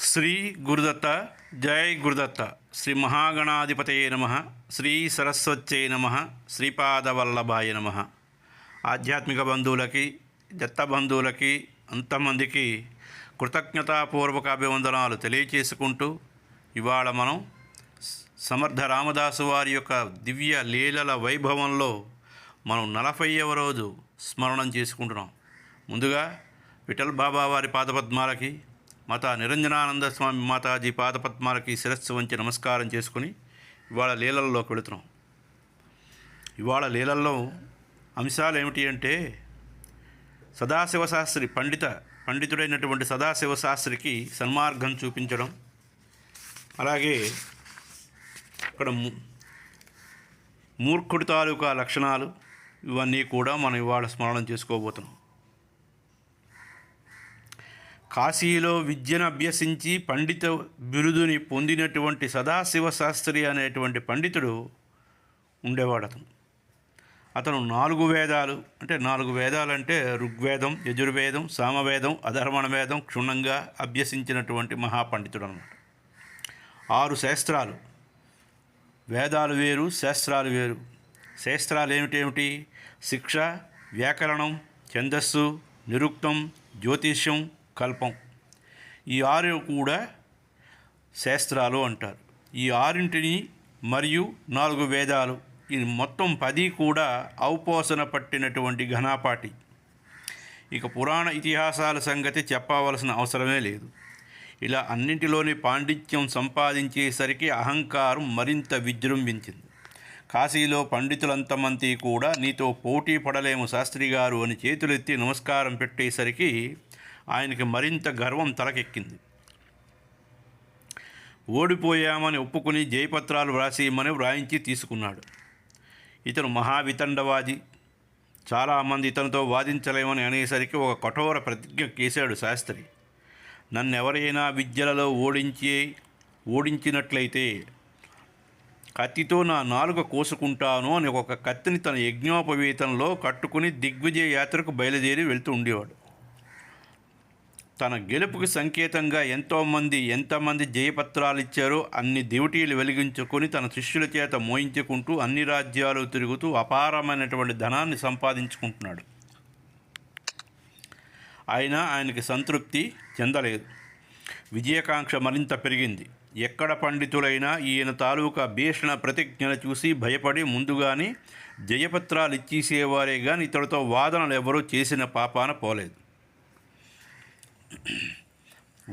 శ్రీ గురుదత్త జై గురుదత్త. శ్రీ మహాగణాధిపతయే నమ. శ్రీ సరస్వత్యై నమ. శ్రీపాదవల్లభాయ నమ. ఆధ్యాత్మిక బంధువులకి, దత్త బంధువులకి, అంతమందికి కృతజ్ఞతాపూర్వక అభివందనాలు తెలియచేసుకుంటూ ఇవాళ మనం సమర్థ రామదాసు వారి యొక్క దివ్య లీలల వైభవంలో మనం 40వ రోజు స్మరణం చేసుకుంటున్నాం. ముందుగా విఠల్ బాబా వారి పాదపద్మాలకి, మాతా నిరంజనానంద స్వామి మాతాజీ పాదపద్మాలకి శిరస్సు వంచి నమస్కారం చేసుకుని ఇవాళ లీలల్లోకి వెళుతున్నాం. ఇవాళ లీలల్లో అంశాలు ఏమిటి అంటే, సదాశివశాస్త్రి పండితుడైనటువంటి సదాశివశాస్త్రికి సన్మార్గం చూపించడం, అలాగే ఇక్కడ మూర్ఖుడి తాలూకా లక్షణాలు, ఇవన్నీ కూడా మనం ఇవాళ స్మరణం చేసుకోబోతున్నాం. కాశీలో విద్యను అభ్యసించి పండిత బిరుదుని పొందినటువంటి సదాశివశాస్త్రి అనేటువంటి పండితుడు ఉండేవాడు. అతను 4 వేదాలు అంటే 4 వేదాలు అంటే ఋగ్వేదం, యజుర్వేదం, సామవేదం, అధర్వణ వేదం క్షుణ్ణంగా అభ్యసించినటువంటి మహాపండితుడు అన్నమాట. 6 శాస్త్రాలు, వేదాలు వేరు, శాస్త్రాలు వేరు. శాస్త్రాలు ఏమిటేమిటి? శిక్ష, వ్యాకరణం, ఛందస్సు, నిరుక్తం, జ్యోతిష్యం, కల్పం. ఈ 6 కూడా శాస్త్రాలు అంటారు. ఈ 6 మరియు 4 వేదాలు, ఈ మొత్తం 10 కూడా ఔపోసన పట్టినటువంటి ఘనాపాటి. ఇక పురాణ ఇతిహాసాల సంగతి చెప్పవలసిన అవసరమే లేదు. ఇలా అన్నింటిలోని పాండిత్యం సంపాదించేసరికి అహంకారం మరింత విజృంభించింది. కాశీలో పండితులంతమంది కూడా నీతో పోటీ పడలేము శాస్త్రి గారు అని చేతులెత్తి నమస్కారం పెట్టేసరికి ఆయనకి మరింత గర్వం తలకెక్కింది. ఓడిపోయామని ఒప్పుకుని జయపత్రాలు వ్రాయించి తీసుకున్నాడు. ఇతను మహావితండవాది. చాలామంది ఇతనితో వాదించలేమని అనేసరికి ఒక కఠోర ప్రతిజ్ఞ చేశాడు శాస్త్రి. నన్నెవరైనా విద్యలలో ఓడించినట్లయితే కత్తితో నా నాలుక కోసుకుంటాను అని ఒక కత్తిని తన యజ్ఞోపవీతంలో కట్టుకుని దిగ్విజయ యాత్రకు బయలుదేరి వెళ్తూ ఉండేవాడు. తన గెలుపుకి సంకేతంగా ఎంతమంది జయపత్రాలు ఇచ్చారో అన్ని దివిటీలు వెలిగించుకొని తన శిష్యుల చేత మోయించుకుంటూ అన్ని రాజ్యాలు తిరుగుతూ అపారమైనటువంటి ధనాన్ని సంపాదించుకుంటున్నాడు. అయినా ఆయనకి సంతృప్తి చెందలేదు. విజయకాంక్ష మరింత పెరిగింది. ఎక్కడ పండితులైనా ఈయన తాలూకా భీషణ ప్రతిజ్ఞను చూసి భయపడి ముందుగానే జయపత్రాలు ఇచ్చేసేవారే కానీ ఇతడితో వాదనలు ఎవరూ చేసిన పాపాన పోలేదు.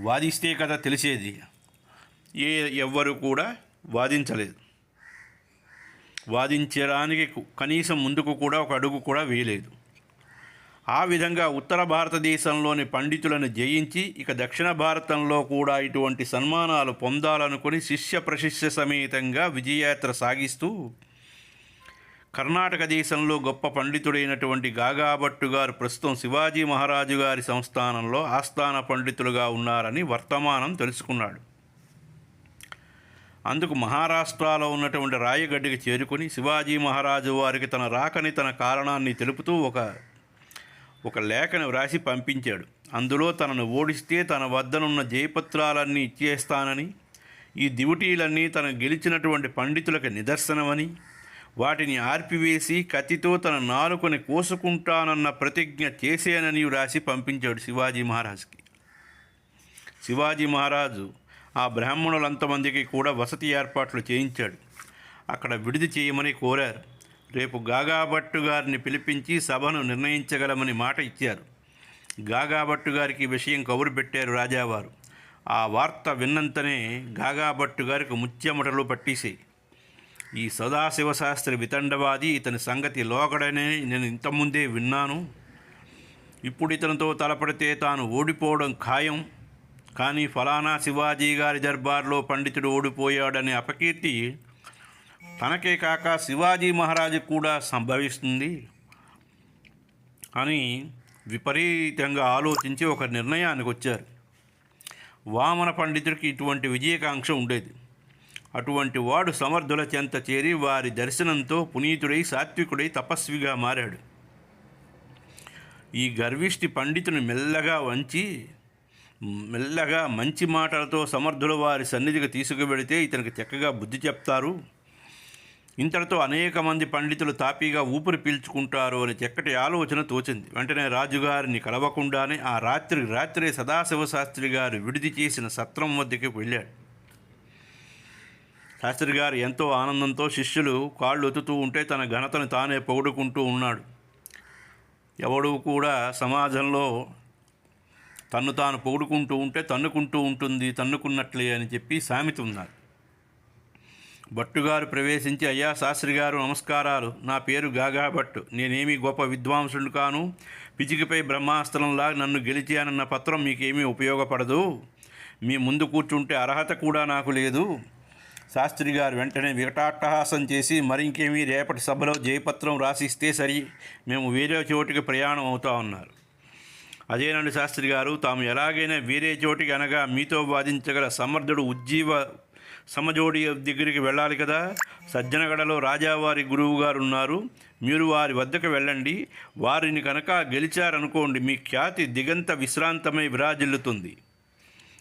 వాదిస్తే కదా తెలిసేది. ఎవ్వరు కూడా వాదించలేదు. వాదించడానికి కనీసం ముందుకు కూడా ఒక అడుగు కూడా వేయలేదు. ఆ విధంగా ఉత్తర భారతదేశంలోని పండితులను జయించి ఇక దక్షిణ భారతంలో కూడా ఇటువంటి సన్మానాలు పొందాలనుకుని శిష్య ప్రశిష్య సమేతంగా విజయయాత్ర సాగిస్తూ కర్ణాటక దేశంలో గొప్ప పండితుడైనటువంటి గాగాభట్టు గారు ప్రస్తుతం శివాజీ మహారాజు గారి సంస్థానంలో ఆస్థాన పండితులుగా ఉన్నారని వర్తమానం తెలుసుకున్నాడు. అందుకు మహారాష్ట్రలో ఉన్నటువంటి రాయగడ్డికి చేరుకుని శివాజీ మహారాజు వారికి తన రాకని తన కారణాన్ని తెలుపుతూ ఒక లేఖను వ్రాసి పంపించాడు. అందులో తనను ఓడిస్తే తన వద్దనున్న జయపత్రాలన్నీ ఇచ్చేస్తానని, ఈ దివిటీలన్నీ తన గెలిచినటువంటి పండితులకు నిదర్శనమని, వాటిని ఆర్పివేసి కత్తితో తన నాలుకని కోసుకుంటానన్న ప్రతిజ్ఞ చేసేనని వ్రాసి పంపించాడు శివాజీ మహారాజుకి. శివాజీ మహారాజు ఆ బ్రాహ్మణులంతమందికి కూడా వసతి ఏర్పాట్లు చేయించాడు. అక్కడ విడిది చేయమని కోరారు. రేపు గాగాభట్టు గారిని పిలిపించి సభను నిర్ణయించగలమని మాట ఇచ్చారు. గాగాభట్టు గారికి విషయం కబురు పెట్టారు రాజావారు. ఆ వార్త విన్నంతనే గాగాభట్టు గారికి ముత్యమటలు పట్టేసాయి. ఈ సదాశివశాస్త్రి వితండవాది, ఇతని సంగతి లోకడనే నేను ఇంతకుముందే విన్నాను. ఇప్పుడు ఇతనితో తలపడితే తాను ఓడిపోవడం ఖాయం. కానీ ఫలానా శివాజీ గారి దర్బార్లో పండితుడు ఓడిపోయాడనే అపకీర్తి తనకే కాక శివాజీ మహారాజు కూడా సంభవిస్తుంది అని విపరీతంగా ఆలోచించి ఒక నిర్ణయానికి వచ్చారు. వామన పండితుడికి ఇటువంటి విజయకాంక్ష ఉండేది. అటువంటి వాడు సమర్థుల చెంత చేరి వారి దర్శనంతో పునీతుడై సాత్వికుడై తపస్విగా మారాడు. ఈ గర్విష్టి పండితుని మెల్లగా వంచి మెల్లగా మంచి మాటలతో సమర్థుల వారి సన్నిధికి తీసుకువెళితే ఇతనికి చక్కగా బుద్ధి చెప్తారు, ఇంతటితో అనేక మంది పండితులు తాపీగా ఊపిరి పీల్చుకుంటారు అని చక్కటి ఆలోచన తోచింది. వెంటనే రాజుగారిని కలవకుండానే ఆ రాత్రే సదాశివశాస్త్రి గారు విడిది చేసిన సత్రం వద్దకి వెళ్ళాడు. శాస్త్రి గారు ఎంతో ఆనందంతో శిష్యులు కాళ్ళు ఒత్తుతూ ఉంటే తన ఘనతను తానే పొగుడుకుంటూ ఉన్నాడు. ఎవడు కూడా సమాజంలో తన్ను తాను పొగుడుకుంటూ ఉంటే తన్నుకుంటూ ఉంటుంది, తన్నుకున్నట్లే అని చెప్పి సామెత ఉన్నారు. భట్టుగారు ప్రవేశించి, అయ్యా శాస్త్రి గారు నమస్కారాలు, నా పేరు గాగా భట్టు, నేనేమీ గొప్ప విద్వాంసుడు కాను, పిచికిపై బ్రహ్మాస్త్రంలా నన్ను గెలిచానన్న పత్రం మీకేమీ ఉపయోగపడదు, మీ ముందు కూర్చుంటే అర్హత కూడా నాకు లేదు. శాస్త్రి గారు వెంటనే వికటాట్టహాసం చేసి, మరింకేమీ రేపటి సభలో జయపత్రం రాసిస్తే సరి, మేము వేరే చోటికి ప్రయాణం అవుతామన్నారు. అదేనండి శాస్త్రి గారు, తాము ఎలాగైనా వేరే చోటికి అనగా మీతో వాదించగల సమర్థుడు ఉజ్జీవ సమజోడి దగ్గరికి వెళ్ళాలి కదా. సజ్జనగడలో రాజావారి గురువు గారు ఉన్నారు, మీరు వారి వద్దకు వెళ్ళండి. వారిని కనుక గెలిచారనుకోండి, మీ ఖ్యాతి దిగంత విశ్రాంతమై విరాజిల్లుతుంది.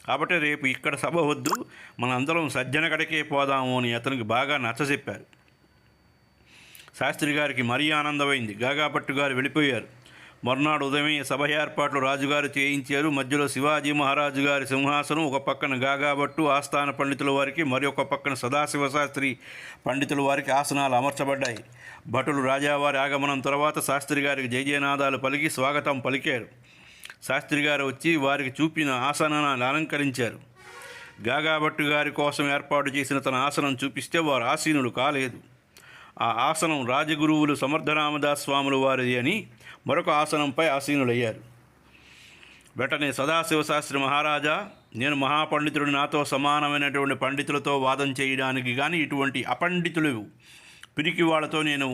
కాబట్టి రేపు ఇక్కడ సభ వద్దు, మనందరం సజ్జనగడకే పోదాము అని అతనికి బాగా నచ్చజెప్పారు. శాస్త్రి గారికి మరీ ఆనందమైంది. గాగాభట్టు గారు వెళ్ళిపోయారు. మర్నాడు ఉదయమే సభ ఏర్పాట్లు రాజుగారు చేయించారు. మధ్యలో శివాజీ మహారాజు గారి సింహాసనం, ఒక పక్కన గాగాభట్టు ఆస్థాన పండితుల వారికి, మరి ఒక పక్కన సదాశివశాస్త్రి పండితుల వారికి ఆసనాలు అమర్చబడ్డాయి. భటులు రాజావారి ఆగమనం తర్వాత శాస్త్రి గారికి జయజయనాదాలు పలికి స్వాగతం పలికారు. శాస్త్రి గారు వచ్చి వారికి చూపిన ఆసనాన్ని అలంకరించారు. గాగాభట్టు గారి కోసం ఏర్పాటు చేసిన తన ఆసనం చూపిస్తే వారు ఆసీనులు కాలేదు. ఆ ఆసనం రాజగురువులు సమర్థరామదాస్ స్వాముల వారిది అని మరొక ఆసనంపై ఆసీనులయ్యారు. వెంటనే సదాశివశాస్త్రి, మహారాజా, నేను మహాపండితుడు, నాతో సమానమైనటువంటి పండితులతో వాదం చేయడానికి కానీ ఇటువంటి అపండితులు పిరికి వాళ్ళతో నేను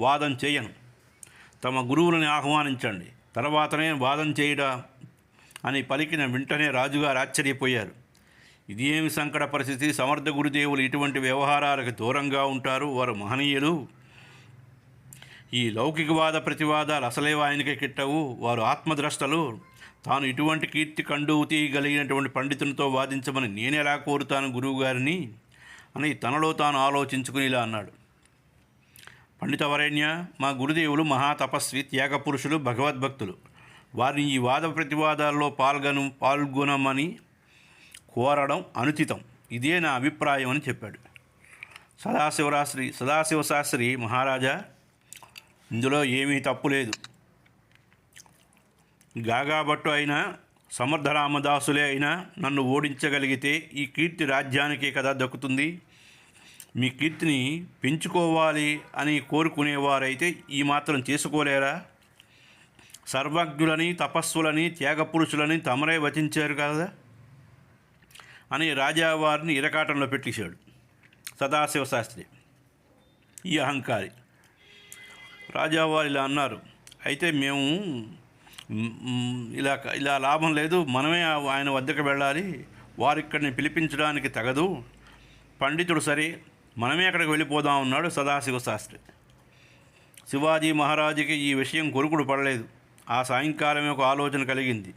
వాదం చేయను. తమ గురువులని ఆహ్వానించండి, తర్వాతనే వాదం చేయడా అని పలికిన వెంటనే రాజుగారు ఆశ్చర్యపోయారు. ఇది ఏమి సంకట పరిస్థితి, సమర్థ గురుదేవులు ఇటువంటి వ్యవహారాలకు దూరంగా ఉంటారు, వారు మహనీయులు. ఈ లౌకికవాద ప్రతివాదాలు అసలే ఆయనకే కిట్టవు, వారు ఆత్మద్రష్టలు. తాను ఇటువంటి కీర్తి కండువు తీయగలిగినటువంటి పండితునితో వాదించమని నేనెలా కోరుతాను గురువుగారిని అని తనలో తాను ఆలోచించుకుని ఇలా అన్నాడు. పండితవరేణ్య, మా గురుదేవులు మహాతపస్వి, త్యాగపురుషులు, భగవద్భక్తులు. వారిని ఈ వాద ప్రతివాదాల్లో పాల్గొనమని కోరడం అనుచితం, ఇదే నా అభిప్రాయం అని చెప్పాడు. సదాశివశాస్త్రి, మహారాజా, ఇందులో ఏమీ తప్పు లేదు. గాగాభట్టు అయినా సమర్థరామదాసులే అయినా నన్ను ఓడించగలిగితే ఈ కీర్తి రాజ్యానికే కదా దక్కుతుంది. మీ కీర్తిని పెంచుకోవాలి అని కోరుకునేవారైతే ఈ మాత్రం చేసుకోలేరా? సర్వజ్ఞులని, తపస్సులని, త్యాగపురుషులని తమరే వచించారు కదా అని రాజావారిని ఇరకాటంలో పెట్టేశాడు సదాశివశాస్త్రి, ఈ అహంకారి. రాజావారు ఇలా అన్నారు, అయితే మేము ఇలా లాభం లేదు, మనమే ఆయన వద్దకు వెళ్ళాలి, వారిక్కడిని పిలిపించడానికి తగదు, పండితుడు సరే, మనమే అక్కడికి వెళ్ళిపోదాం అన్నాడు సదాశివశాస్త్రి. శివాజీ మహారాజుకి ఈ విషయం కొరుకుడు పడలేదు. ఆ సాయంకాలమే ఒక ఆలోచన కలిగింది.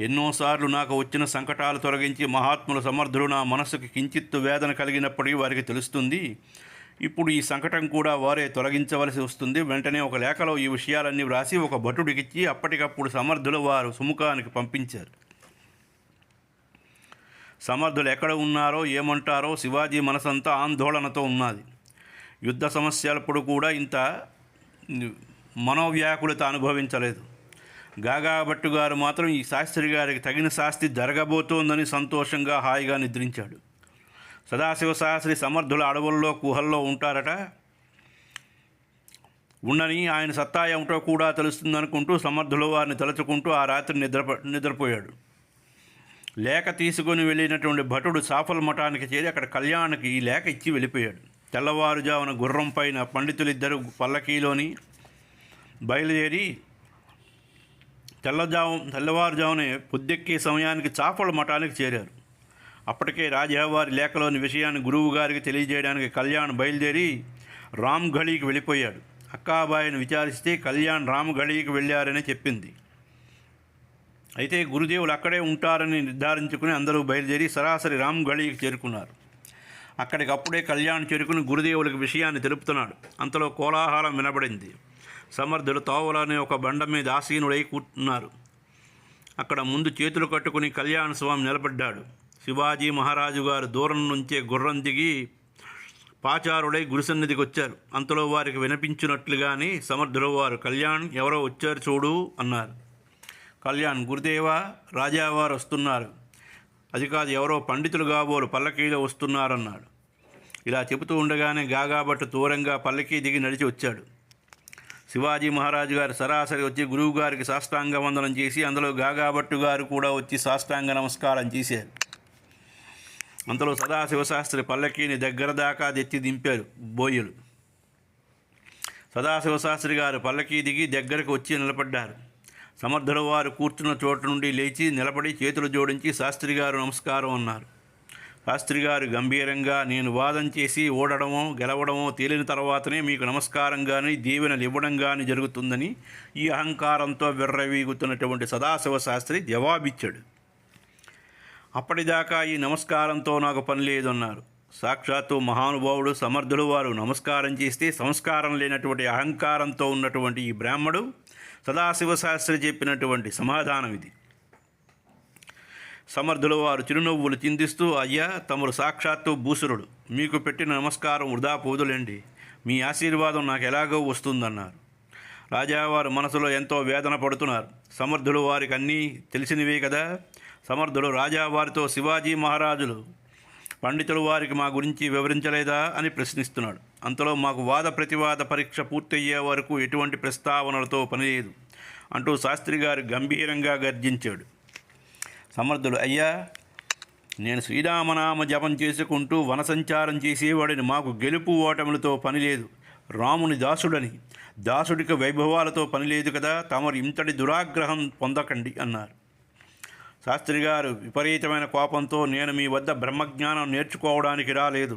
ఎన్నోసార్లు నాకు వచ్చిన సంకటాలు తొలగించి మహాత్ముల సమర్థులు నా మనసుకు కించిత్తు వేదన కలిగినప్పటికీ వారికి తెలుస్తుంది. ఇప్పుడు ఈ సంకటం కూడా వారే తొలగించవలసి వస్తుంది. వెంటనే ఒక లేఖలో ఈ విషయాలన్నీ వ్రాసి ఒక భటుడికిచ్చి అప్పటికప్పుడు సమర్థులు వారు సుముఖానికి పంపించారు. సమర్థులు ఎక్కడ ఉన్నారో ఏమంటారో శివాజీ మనసంతా ఆందోళనతో ఉన్నది. యుద్ధ సమస్యలప్పుడు కూడా ఇంత మనోవ్యాకులత అనుభవించలేదు. గాగాభట్టు గారు మాత్రం ఈ శాస్త్రి గారికి తగిన శాస్తి జరగబోతోందని సంతోషంగా హాయిగా నిద్రించాడు. సదాశివశాస్త్రి సమర్థుల అడవుల్లో గుహల్లో ఉంటారట, ఉండని ఆయన సత్తా ఏమిటో కూడా తెలుస్తుందనుకుంటూ సమర్థుల వారిని తలుచుకుంటూ ఆ రాత్రి నిద్రపోయాడు. లేఖ తీసుకొని వెళ్ళినటువంటి భటుడు సాఫల్ మఠానికి చేరి అక్కడ కళ్యాణ్కి ఈ లేఖ ఇచ్చి వెళ్ళిపోయాడు. తెల్లవారుజామున గుర్రం పైన పండితులిద్దరూ పల్లకీలోని బయలుదేరి తెల్లవారుజామునే పొద్దెక్కే సమయానికి చాఫల మఠానికి చేరారు. అప్పటికే రాజావారి లేఖలోని విషయాన్ని గురువు గారికి తెలియజేయడానికి కళ్యాణ్ బయలుదేరి రామ్గఢీకి వెళ్ళిపోయాడు. అక్కాబాయిని విచారిస్తే కళ్యాణ్ రామ్గఢీకి వెళ్ళారని చెప్పింది. అయితే గురుదేవులు అక్కడే ఉంటారని నిర్ధారించుకుని అందరూ బయలుదేరి సరాసరి రామ్ గళీకి చేరుకున్నారు. అక్కడికప్పుడే కళ్యాణ్ చేరుకుని గురుదేవులకు విషయాన్ని తెలుపుతున్నాడు. అంతలో కోలాహలం వినబడింది. సమర్థుడు తోవలనే ఒక బండ మీద ఆసీనుడై కూర్చున్నారు. అక్కడ ముందు చేతులు కట్టుకుని కళ్యాణ స్వామి నిలబడ్డాడు. శివాజీ మహారాజు గారు దూరం నుంచే గుర్రం దిగి పాచారుడై గురుసన్నిధికి వచ్చారు. అంతలో వారికి వినిపించినట్లుగానే సమర్థుడు వారు, కళ్యాణ్ ఎవరో వచ్చారు చూడు అన్నారు. కళ్యాణ్, గురుదేవా, రాజావారు వస్తున్నారు. అది కాదు, ఎవరో పండితులు కాబోలు పల్లకీలో వస్తున్నారన్నాడు. ఇలా చెబుతూ ఉండగానే గాగాభట్టు దూరంగా పల్లకీ దిగి నడిచి వచ్చాడు. శివాజీ మహారాజు గారు సరాసరి వచ్చి గురువు గారికి సాష్టాంగ వందనం చేసి అందులో గాగాభట్టు గారు కూడా వచ్చి సాష్టాంగ నమస్కారం చేశారు. అంతలో సదాశివశాస్త్రి పల్లకీని దగ్గర దాకా తెచ్చి దింపారు బోయ్యలు. సదాశివశాస్త్రి గారు పల్లకీ దిగి దగ్గరకు వచ్చి నిలబడ్డారు. సమర్థుల వారు కూర్చున్న చోటు నుండి లేచి నిలబడి చేతులు జోడించి శాస్త్రి గారు నమస్కారం అన్నారు. శాస్త్రి గారు గంభీరంగా, నేను వాదం చేసి ఓడడమో గెలవడమో తేలిన తర్వాతనే మీకు నమస్కారం కానీ దీవెనలు ఇవ్వడం కానీ జరుగుతుందని ఈ అహంకారంతో విర్రవీగుతున్నటువంటి సదాశివశాస్త్రి జవాబిచ్చాడు. అప్పటిదాకా ఈ నమస్కారంతో నాకు పని లేదన్నారు. సాక్షాత్తు మహానుభావుడు సమర్థులు వారు నమస్కారం చేస్తే సంస్కారం లేనటువంటి అహంకారంతో ఉన్నటువంటి ఈ బ్రాహ్మడు సదాశివశాస్త్రి చెప్పినటువంటి సమాధానం ఇది. సమర్థుల వారు చిరునవ్వులు చిందిస్తూ, అయ్యా, తమరు సాక్షాత్తు భూసురుడు, మీకు పెట్టిన నమస్కారం వృధా పోదులేండి, మీ ఆశీర్వాదం నాకు ఎలాగో వస్తుందన్నారు. రాజావారు మనసులో ఎంతో వేదన పడుతున్నారు. సమర్థులు వారికి అన్నీ తెలిసినవే కదా. సమర్థుడు రాజావారితో, శివాజీ మహారాజులు పండితులు వారికి మా గురించి వివరించలేదా అని ప్రశ్నిస్తున్నాడు. అంతలో మాకు వాద ప్రతివాద పరీక్ష పూర్తయ్యే వరకు ఎటువంటి ప్రస్తావనలతో పనిలేదు అంటూ శాస్త్రి గారు గంభీరంగా గర్జించాడు. సమర్థుడు, అయ్యా, నేను శ్రీరామనామ జపం చేసుకుంటూ వనసంచారం చేసేవాడిని. మాకు గెలుపు ఓటములతో పని లేదు. రాముని దాసుడని, దాసుడికి వైభవాలతో పని లేదు కదా. తమరు ఇంతటి దురాగ్రహం పొందకండి అన్నారు. శాస్త్రి గారు విపరీతమైన కోపంతో, నేను మీ వద్ద బ్రహ్మజ్ఞానం నేర్చుకోవడానికి రాలేదు.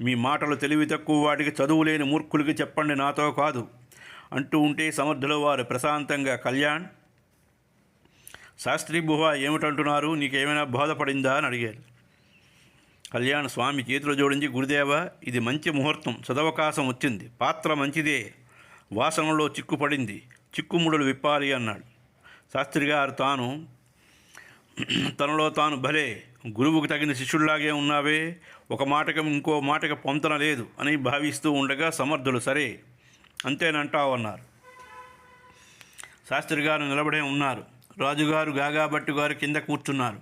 మీ మాటలు తెలివి తక్కువ వాటికి, చదువులేని మూర్ఖులకి చెప్పండి, నాతో కాదు అంటూ ఉంటే సమర్థుల వారు ప్రశాంతంగా, కళ్యాణ్, శాస్త్రి బుహ ఏమిటంటున్నారు, నీకేమైనా బోధపడిందా అని అడిగారు. కళ్యాణ్ స్వామి చేతులు జోడించి, గురుదేవ, ఇది మంచి ముహూర్తం, సదవకాశం వచ్చింది, పాత్ర మంచిదే, వాసనలో చిక్కుపడింది, చిక్కుముడులు విప్పాలి అన్నాడు. శాస్త్రి గారు తనలో తాను, భలే, గురువుకు తగిన శిష్యుల్లాగే ఉన్నావే, ఒక మాటకి ఇంకో మాటకి పొంతన లేదు అని భావిస్తూ ఉండగా సమర్థులు, సరే అంతేనంటావు అన్నారు. శాస్త్రి గారు నిలబడే ఉన్నారు. రాజుగారు గాగాభట్టు గారు కింద కూర్చున్నారు.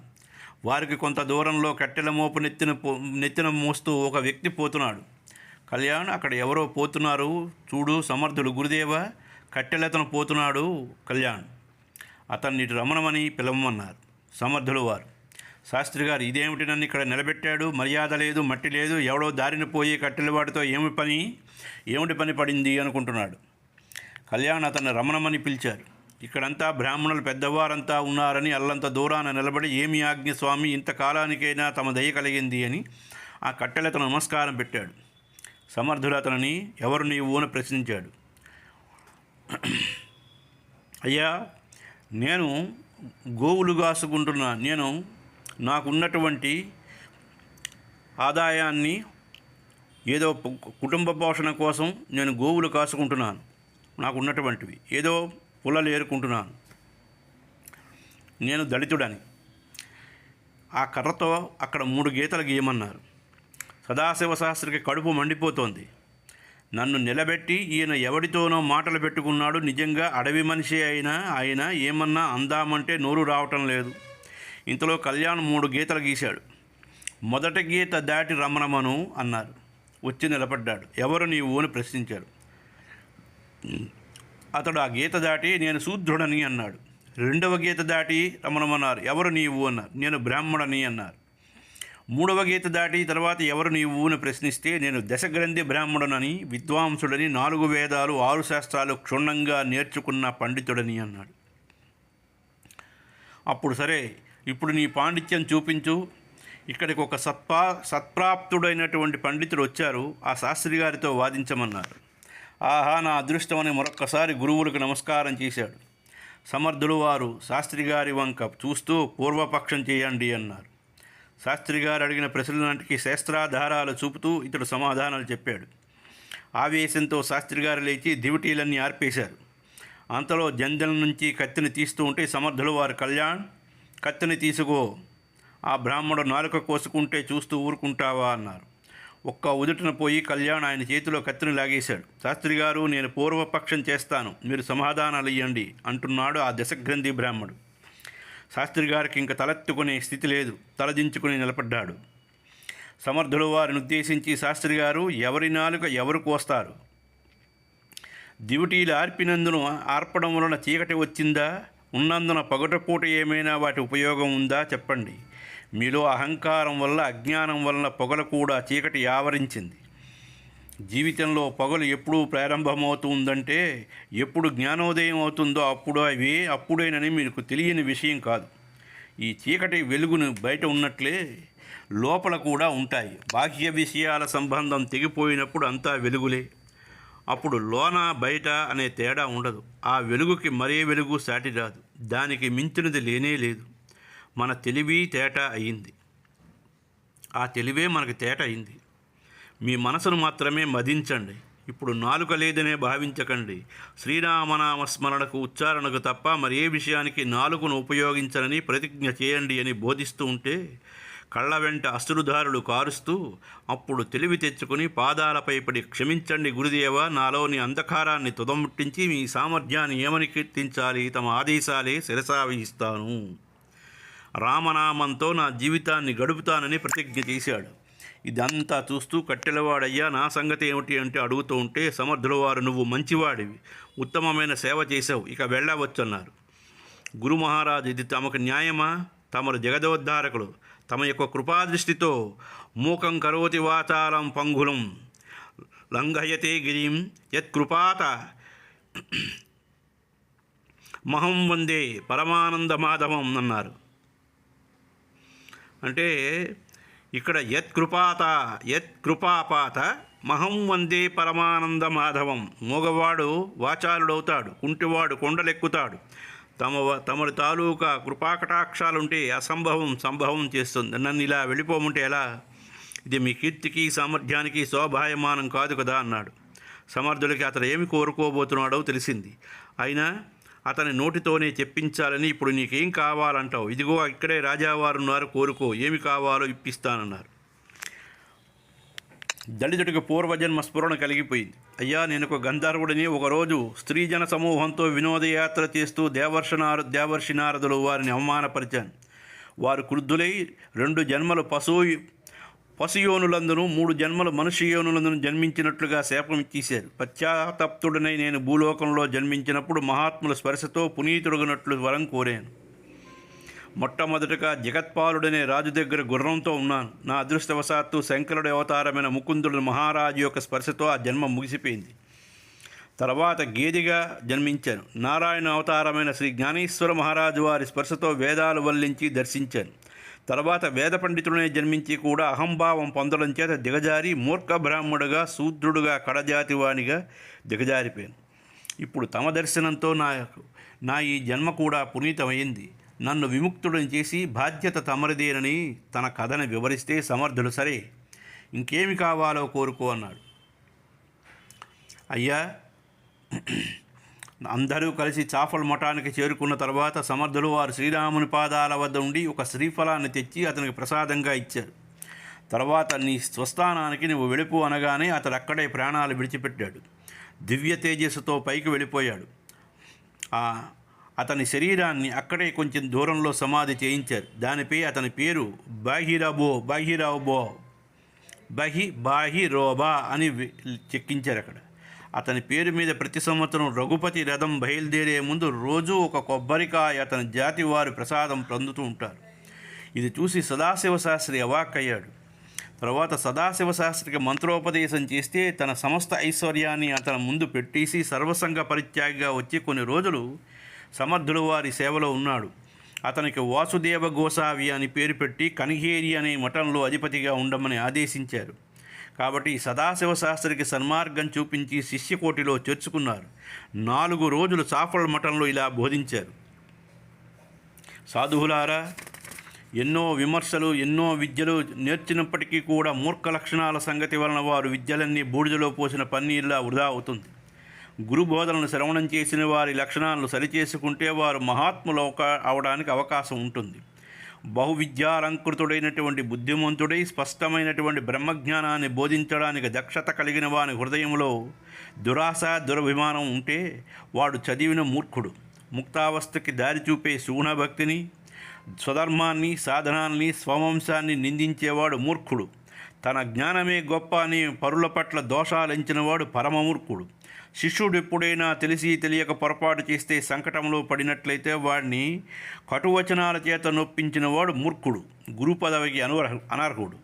వారికి కొంత దూరంలో కట్టెల మోపు నెత్తిన మోస్తూ ఒక వ్యక్తి పోతున్నాడు. కళ్యాణ్, అక్కడ ఎవరో పోతున్నారు చూడు. సమర్థులు, గురుదేవ, కట్టెలతను పోతున్నాడు కళ్యాణ్, అతన్ని ఇటు రమణమని పిలవమన్నారు. సమర్థులు వారు, శాస్త్రి గారు, ఇదేమిటి నన్ను ఇక్కడ నిలబెట్టాడు, మర్యాద లేదు, మట్టి లేదు, ఎవడో దారిని పోయి కట్టెలవాడితో ఏమిటి పని పడింది అనుకుంటున్నాడు. కళ్యాణ్ అతన్ని రమణమని పిలిచారు. ఇక్కడంతా బ్రాహ్మణులు పెద్దవారంతా ఉన్నారని అల్లంత దూరాన నిలబడి, ఏమి ఆజ్ఞ స్వామి, ఇంతకాలానికైనా తమ దయ కలిగింది అని ఆ కట్టెలతను నమస్కారం పెట్టాడు. సమర్థుడు అతనిని, ఎవరు నీవు అని ప్రశ్నించాడు. అయ్యా, నేను గోవులు కాసుకుంటున్నా. నాకున్నటువంటి ఆదాయాన్ని ఏదో కుటుంబ పోషణ కోసం నేను గోవులు కాసుకుంటున్నాను. నాకున్నటువంటివి ఏదో పుల్లలు ఏరుకుంటున్నాను. నేను దళితుడని. ఆ కర్రతో అక్కడ 3 గీతలు గీయమన్నారు. సదాశివశాస్త్రికి కడుపు మండిపోతోంది. నన్ను నిలబెట్టి ఈయన ఎవడితోనో మాటలు పెట్టుకున్నాడు. నిజంగా అడవి మనిషి అయినా ఆయన ఏమన్నా అందామంటే నోరు రావటం లేదు. ఇంతలో కళ్యాణ్ 3 గీతలు గీశాడు. మొదటి గీత దాటి రమణమను అన్నారు. వచ్చి నిలబడ్డాడు. ఎవరు నీవు అని ప్రశ్నించాడు. అతడు ఆ గీత దాటి, నేను శూద్రుడని అన్నాడు. 2వ గీత దాటి రమణమన్నారు. ఎవరు నీవు అన్నారు. నేను బ్రాహ్మణని అన్నారు. 3వ గీత దాటి తర్వాత ఎవరు నీవు అని ప్రశ్నిస్తే, నేను దశగ్రంథి బ్రాహ్మణుడని, విద్వాంసుడని, 4 వేదాలు 6 శాస్త్రాలు క్షుణ్ణంగా నేర్చుకున్న పండితుడని అన్నాడు. అప్పుడు సరే, ఇప్పుడు నీ పాండిత్యం చూపించు. ఇక్కడికి ఒక సత్ప్రాప్తుడైనటువంటి పండితుడు వచ్చారు. ఆ శాస్త్రి గారితో వాదించమన్నారు. ఆహా, నా అదృష్టమని మరొక్కసారి గురువులకు నమస్కారం చేశాడు. సమర్థులు వారు శాస్త్రిగారి వంక చూస్తూ పూర్వపక్షం చేయండి అన్నారు. శాస్త్రిగారు అడిగిన ప్రశ్నలన్నింటికీ శాస్త్రాధారాలు చూపుతూ ఇతడు సమాధానాలు చెప్పాడు. ఆవేశంతో శాస్త్రిగారు లేచి దివిటీలన్నీ ఆర్పేశారు. అంతలో జంజల నుంచి కత్తిని తీస్తూ ఉంటే సమర్థులు వారు, కళ్యాణ్, కత్తిని తీసుకో, ఆ బ్రాహ్మణుడు నాలుక కోసుకుంటే చూస్తూ ఊరుకుంటావా అన్నారు. ఒక్క ఉదుటన పోయి కళ్యాణ్ ఆయన చేతిలో కత్తిని లాగేశాడు. శాస్త్రిగారు, నేను పూర్వపక్షం చేస్తాను, మీరు సమాధానాలు ఇవ్వండి అంటున్నాడు ఆ దశగ్రంథి బ్రాహ్మడు. శాస్త్రిగారికి ఇంక తలెత్తుకునే స్థితి లేదు. తలదించుకుని నిలబడ్డాడు. సమర్థులు వారిని ఉద్దేశించి, శాస్త్రిగారు, ఎవరి నాలుక ఎవరు కోస్తారు? దివిటీలు ఆర్పినందున ఆర్పడం వలన చీకటి వచ్చిందా? ఉన్నందున పగటపూట ఏమైనా వాటి ఉపయోగం ఉందా చెప్పండి. మీలో అహంకారం వల్ల, అజ్ఞానం వలన పొగలు కూడా చీకటి ఆవరించింది. జీవితంలో పొగలు ఎప్పుడు ప్రారంభమవుతుందంటే ఎప్పుడు జ్ఞానోదయం అవుతుందో అప్పుడేనని మీకు తెలియని విషయం కాదు. ఈ చీకటి వెలుగును బయట ఉన్నట్లే లోపల కూడా ఉంటాయి. బాహ్య విషయాల సంబంధం తెగిపోయినప్పుడు అంతా వెలుగులే. అప్పుడు లోన బయట అనే తేడా ఉండదు. ఆ వెలుగుకి మరే వెలుగు సాటి రాదు. దానికి మించినది లేనే లేదు. మన తెలివి తేట అయింది. ఆ తెలివే మనకి తేట అయింది. మీ మనసును మాత్రమే మదించండి. ఇప్పుడు నాలుక లేదనే భావించకండి. శ్రీరామనామ స్మరణకు, ఉచ్చారణకు తప్ప మరి ఏ విషయానికి నాలుకను ఉపయోగించనని ప్రతిజ్ఞ చేయండి అని బోధిస్తూ ఉంటే కళ్ళ వెంట అశ్రుధారులు కారుస్తూ అప్పుడు తెలివి తెచ్చుకుని పాదాలపై పడి, క్షమించండి గురుదేవ, నాలోని అంధకారాన్ని తుదముట్టించి మీ సామర్థ్యాన్ని ఏమని కీర్తించాలి, తమ ఆదేశాలే శిరసావహిస్తాను, రామనామంతో నా జీవితాన్ని గడుపుతానని ప్రతిజ్ఞ చేశాడు. ఇదంతా చూస్తూ కట్టెలవాడయ్యా, నా సంగతి ఏమిటి అంటే అడుగుతూ ఉంటే సమర్థుల వారు, నువ్వు మంచివాడివి, ఉత్తమమైన సేవ చేసావు, ఇక వెళ్ళవచ్చన్నారు. గురు మహారాజు, ఇది తమకు న్యాయమా? తమరు జగదోద్ధారకులు. తమ యొక్క కృపాదృష్టితో మూకం కరోతి వాచాలం పంగులం లంఘయతే గిరిం యత్కృపాత మహం వందే పరమానంద మాధవం అన్నారు. అంటే ఇక్కడ యత్కృపాపాత మహం వందే పరమానంద మాధవం. మూగవాడు వాచాలుడవుతాడు, కుంటివాడు కొండలెక్కుతాడు. తమరి తాలూకా కృపాకటాక్షాలుంటే అసంభవం సంభవం చేస్తుంది. నన్ను ఇలా వెళ్ళిపోమంటే ఎలా? ఇది మీ కీర్తికి సామర్థ్యానికి శోభాయమానం కాదు కదా అన్నాడు. సమర్థులకి అతను ఏమి కోరుకోబోతున్నాడో తెలిసింది. అయినా అతని నోటితోనే చెప్పించాలని, ఇప్పుడు నీకేం కావాలంటావు? ఇదిగో ఇక్కడే రాజావారున్నారు, కోరుకో, ఏమి కావాలో ఇప్పిస్తానన్నారు. దళితుడికి పూర్వజన్మ స్ఫురణ కలిగిపోయింది. అయ్యా, నేను ఒక గంధర్వుడిని. ఒకరోజు స్త్రీజన సమూహంతో వినోదయాత్ర చేస్తూ దేవర్షి నారదులు వారిని అవమానపరిచాను. వారు క్రుద్ధులై 2 జన్మలు పశుయోనులందును 3 జన్మలు మనుష్యయోనులందును జన్మించినట్లుగా శాపం ఇచ్చేశారు. పశ్చాత్తప్తుడనై నేను భూలోకంలో జన్మించినప్పుడు మహాత్ముల స్పర్శతో పునీతుడుగునట్లు వరం కోరాను. మొట్టమొదటగా జగత్పాలుడనే రాజు దగ్గర గుర్రంతో ఉన్నాను. నా అదృష్టవశాత్తు శంకరుడి అవతారమైన ముకుందుడు మహారాజు యొక్క స్పర్శతో ఆ జన్మ ముగిసిపోయింది. తర్వాత గేదెగా జన్మించాను. నారాయణ అవతారమైన శ్రీ జ్ఞానేశ్వర మహారాజు వారి స్పర్శతో వేదాలు వల్లించి దర్శించాను. తర్వాత వేద పండితుడనే జన్మించి కూడా అహంభావం పొందడం చేత దిగజారి మూర్ఖ బ్రాహ్మడుగా, శూద్రుడుగా, కడజాతివానిగా దిగజారిపోయాను. ఇప్పుడు తమ దర్శనంతో నా ఈ జన్మ కూడా పునీతమైంది. నన్ను విముక్తుడిని చేసి బాధ్యత తమరిదేనని తన కథను వివరిస్తే సమర్థుడు, సరే, ఇంకేమి కావాలో కోరుకో అన్నాడు. అయ్యా, అందరూ కలిసి చాఫల్ మఠానికి చేరుకున్న తర్వాత సమర్థులు వారు శ్రీరాముని పాదాల వద్ద ఉండి ఒక శ్రీఫలాన్ని తెచ్చి అతనికి ప్రసాదంగా ఇచ్చారు. తర్వాత నీ స్వస్థానానికి నువ్వు వెళ్ళిపో అనగానే అతడు అక్కడే ప్రాణాలు విడిచిపెట్టాడు. దివ్య తేజస్సుతో పైకి వెళ్ళిపోయాడు. అతని శరీరాన్ని అక్కడే కొంచెం దూరంలో సమాధి చేయించారు. దానిపై అతని పేరు బాహిరోబా అని చెక్కించారు. అక్కడ అతని పేరు మీద ప్రతి సంవత్సరం రఘుపతి రథం బయలుదేరే ముందు రోజూ ఒక కొబ్బరికాయ అతని జాతి వారు ప్రసాదం పొందుతూ ఉంటారు. ఇది చూసి సదాశివశాస్త్రి అవాక్కయ్యాడు. తర్వాత సదాశివశాస్త్రికి మంత్రోపదేశం చేస్తే తన సమస్త ఐశ్వర్యాన్ని అతని ముందు పెట్టేసి సర్వసంగ పరిత్యాగిగా వచ్చి కొన్ని రోజులు సమర్థులు వారి సేవలో ఉన్నాడు. అతనికి వాసుదేవ గోసావి అని పేరు పెట్టి కనిహేరి అనే మఠంలో అధిపతిగా ఉండమని ఆదేశించారు. కాబట్టి సదాశివ శాస్త్రికి సన్మార్గం చూపించి శిష్యకోటిలో చేర్చుకున్నారు. 4 రోజులు చాఫల్ మఠంలో ఇలా బోధించారు. సాధువులారా, ఎన్నో విమర్శలు, ఎన్నో విద్యలు నేర్చినప్పటికీ కూడా మూర్ఖ లక్షణాల సంగతి వలన వారు విద్యలన్నీ బూడిదలో పోసిన పన్నీర్లా వృధా అవుతుంది. గురు బోధనలు శ్రవణం చేసిన వారి లక్షణాలను సరిచేసుకుంటే వారు మహాత్ములు అవడానికి అవకాశం ఉంటుంది. బహువిద్యాలంకృతుడైనటువంటి బుద్ధిమంతుడై స్పష్టమైనటువంటి బ్రహ్మజ్ఞానాన్ని బోధించడానికి దక్షత కలిగిన వాని హృదయంలో దురాశ, దురభిమానం ఉంటే వాడు చదివిన మూర్ఖుడు. ముక్తావస్థకి దారి చూపే శూణభక్తిని, స్వధర్మాన్ని, సాధనాన్ని, స్వవంశాన్ని నిందించేవాడు మూర్ఖుడు. తన జ్ఞానమే గొప్ప అని పరుల పట్ల దోషాలెంచినవాడు పరమమూర్ఖుడు. శిష్యుడు ఎప్పుడైనా తెలిసి తెలియక పొరపాటు చేస్తే సంకటంలో పడినట్లయితే వాడిని కటువచనాల చేత నొప్పించిన వాడు మూర్ఖుడు, గురు పదవికి అనర్హుడు.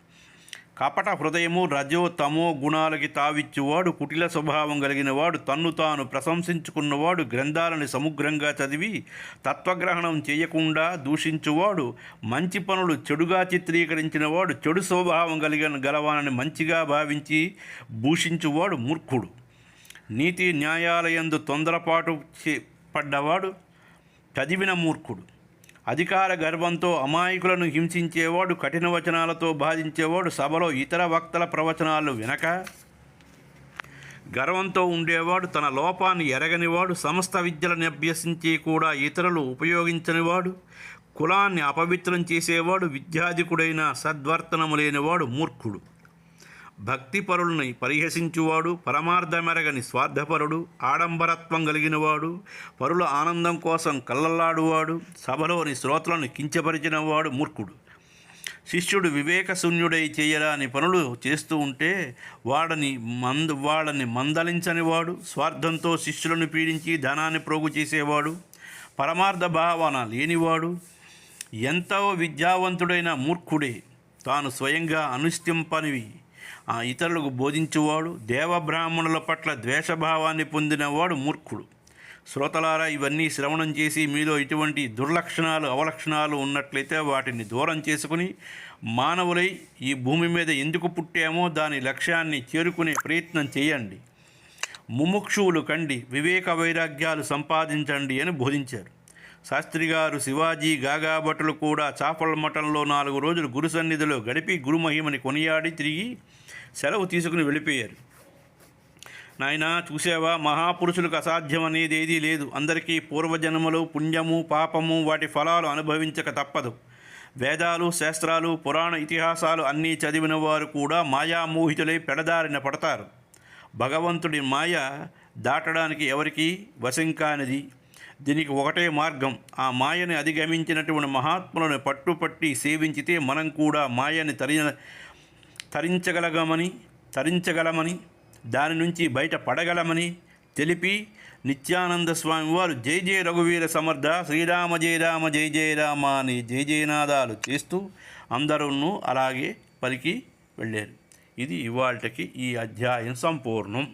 కపట హృదయము, రజో తమో గుణాలకి తావిచ్చువాడు, కుటిల స్వభావం కలిగిన వాడు, తన్ను తాను ప్రశంసించుకున్నవాడు, గ్రంథాలని సమగ్రంగా చదివి తత్వగ్రహణం చేయకుండా దూషించువాడు, మంచి పనులు చెడుగా చిత్రీకరించినవాడు, చెడు స్వభావం గలవానని మంచిగా భావించి భూషించువాడు మూర్ఖుడు. నీతి న్యాయాలయందు తొందరపాటు పడ్డవాడు చదివిన మూర్ఖుడు. అధికార గర్వంతో అమాయకులను హింసించేవాడు, కఠిన వచనాలతో బాధించేవాడు, సభలో ఇతర వక్తల ప్రవచనాలు వినక గర్వంతో ఉండేవాడు, తన లోపాన్ని ఎరగనివాడు, సమస్త విద్యలను అభ్యసించి కూడా ఇతరులు ఉపయోగించనివాడు, కులాన్ని అపవిత్రం చేసేవాడు, విద్యాధికుడైన సద్వర్తనము లేనివాడు మూర్ఖుడు. భక్తిపరుల్ని పరిహసించువాడు, పరమార్థమెరగని స్వార్థపరుడు, ఆడంబరత్వం కలిగినవాడు, పరుల ఆనందం కోసం కళ్ళల్లాడువాడు, సభలోని శ్రోతలను కించపరిచినవాడు మూర్ఖుడు. శిష్యుడు వివేకశూన్యుడై చేయరాని పనులు చేస్తూ ఉంటే వాళ్ళని మందలించనివాడు, స్వార్థంతో శిష్యులను పీడించి ధనాన్ని ప్రోగు చేసేవాడు, పరమార్థ భావన లేనివాడు, ఎంతో విద్యావంతుడైన మూర్ఖుడే. తాను స్వయంగా అనుష్ఠింపనివి ఇతరులకు బోధించువాడు, దేవబ్రాహ్మణుల పట్ల ద్వేషభావాన్ని పొందినవాడు మూర్ఖుడు. శ్రోతలారా, ఇవన్నీ శ్రవణం చేసి మీలో ఇటువంటి దుర్లక్షణాలు, అవలక్షణాలు ఉన్నట్లయితే వాటిని దూరం చేసుకుని మానవులై ఈ భూమి మీద ఎందుకు పుట్టామో దాని లక్ష్యాన్ని చేరుకునే ప్రయత్నం చేయండి. ముముక్షువులు కండి, వివేక వైరాగ్యాలు సంపాదించండి అని బోధించారు. శాస్త్రి గారు, శివాజీ, గాగాభటులు కూడా చాపల మఠంలో 4 రోజులు గురు సన్నిధిలో గడిపి గురుమహిమని కొనియాడి తిరిగి సెలవు తీసుకుని వెళ్ళిపోయారు. నాయనా, చూసావా, మహాపురుషులకు అసాధ్యం అనేది ఏదీ లేదు. అందరికీ పూర్వజన్మలు, పుణ్యము, పాపము, వాటి ఫలాలు అనుభవించక తప్పదు. వేదాలు, శాస్త్రాలు, పురాణ ఇతిహాసాలు అన్నీ చదివిన వారు కూడా మాయామోహితులై పెడదారిన పడతారు. భగవంతుడి మాయ దాటడానికి ఎవరికీ వశం కానిది. దీనికి ఒకటే మార్గం. ఆ మాయని అధిగమించినటువంటి మహాత్ములను పట్టుపట్టి సేవించితే మనం కూడా మాయని తరించగలమని దాని నుంచి బయట పడగలమని తెలిపి నిత్యానంద స్వామి వారు జై జయ రఘువీర సమర్థ, శ్రీరామ జయ రామ జయ జయ రామ అని జయ జయనాదాలు చేస్తూ అందరూ అలాగే పలికి వెళ్ళారు. ఇది ఇవాళకి ఈ అధ్యాయం సంపూర్ణం.